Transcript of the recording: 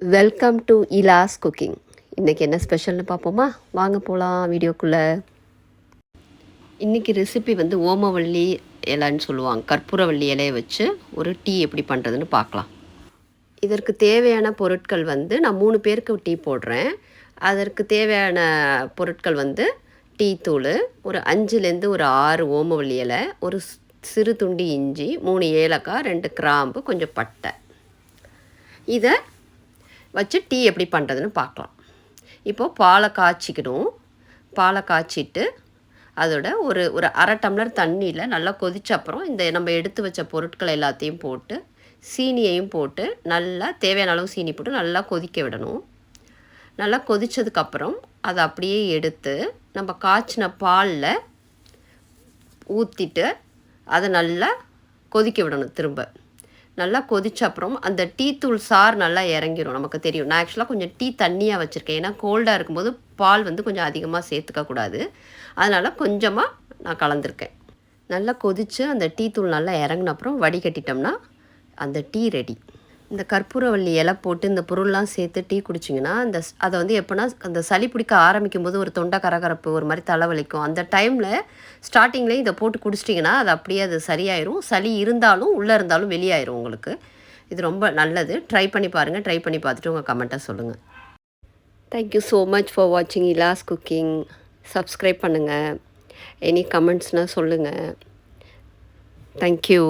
Welcome to இலாஸ் cooking. இன்றைக்கி என்ன ஸ்பெஷல்னு பார்ப்போமா? வாங்க போகலாம் வீடியோக்குள்ளே. இன்றைக்கி ரெசிபி வந்து ஓமவல்லி இலைன்னு சொல்லுவாங்க. கற்பூரவல்லி இலையை வச்சு ஒரு டீ எப்படி பண்ணுறதுன்னு பார்க்கலாம். இதற்கு தேவையான பொருட்கள் வந்து நான் 3 பேருக்கு டீ போடுறேன். அதற்கு தேவையான பொருட்கள் வந்து டீ தூள், ஒரு 5லேருந்து ஒரு 6 ஓமவல்லி இலை, ஒரு சிறு துண்டு இஞ்சி, 3 ஏலக்காய், 2 கிராம்பு, கொஞ்சம் பட்டை. இதை வச்சு டீ எப்படி பண்ணுறதுன்னு பார்க்கலாம். இப்போது பாலை காய்ச்சிக்கணும். பாலை காய்ச்சிட்டு அதோட ஒரு ஒரு அரை டம்ளர் தண்ணியில் நல்லா கொதிச்ச அப்புறம் இந்த நம்ம எடுத்து வச்ச பொருட்கள் எல்லாத்தையும் போட்டு சீனியையும் போட்டு நல்லா தேவையான அளவு சீனி போட்டு நல்லா கொதிக்க விடணும். நல்லா கொதித்ததுக்கப்புறம் அதை அப்படியே எடுத்து நம்ம காய்ச்சின பாலில் ஊற்றிட்டு அதை நல்லா கொதிக்க விடணும். திரும்ப நல்லா கொதிச்ச அப்புறம் அந்த டீ தூள் சாறு நல்லா இறங்கிடும். நமக்கு தெரியும். நான் ஆக்சுவலாக கொஞ்சம் டீ தண்ணியாக வச்சுருக்கேன். ஏன்னா கோல்டாக இருக்கும்போது பால் வந்து கொஞ்சம் அதிகமாக சேர்த்துக்கக்கூடாது. அதனால் கொஞ்சமாக நான் கலந்துருக்கேன். நல்லா கொதித்து அந்த டீ தூள் நல்லா இறங்கின அப்புறம் வடிகட்டிட்டோம்னா அந்த டீ ரெடி. இந்த கற்பூரவல்லி இலை போட்டு இந்த பொருள்லாம் சேர்த்து டீ குடிச்சிங்கன்னா அதை வந்து எப்போனா அந்த சளி பிடிக்க ஆரம்பிக்கும் போது ஒரு தொண்டை கரகரப்பு ஒரு மாதிரி தலைவலிக்கும். அந்த டைமில் ஸ்டார்டிங்லேயே இதை போட்டு குடிச்சிட்டிங்கன்னா அது அப்படியே அது சரியாயிரும். சளி இருந்தாலும் உள்ளே இருந்தாலும் வெளியாயிரும் உங்களுக்கு. இது ரொம்ப நல்லது. ட்ரை பண்ணி பாருங்கள். ட்ரை பண்ணி பார்த்துட்டு உங்கள் கமெண்ட்டாக சொல்லுங்கள். தேங்க்யூ ஸோ மச் ஃபார் வாட்சிங் இலாஸ் குக்கிங். சப்ஸ்கிரைப் பண்ணுங்கள். எனி கமெண்ட்ஸ்னால் சொல்லுங்கள். தேங்க்யூ.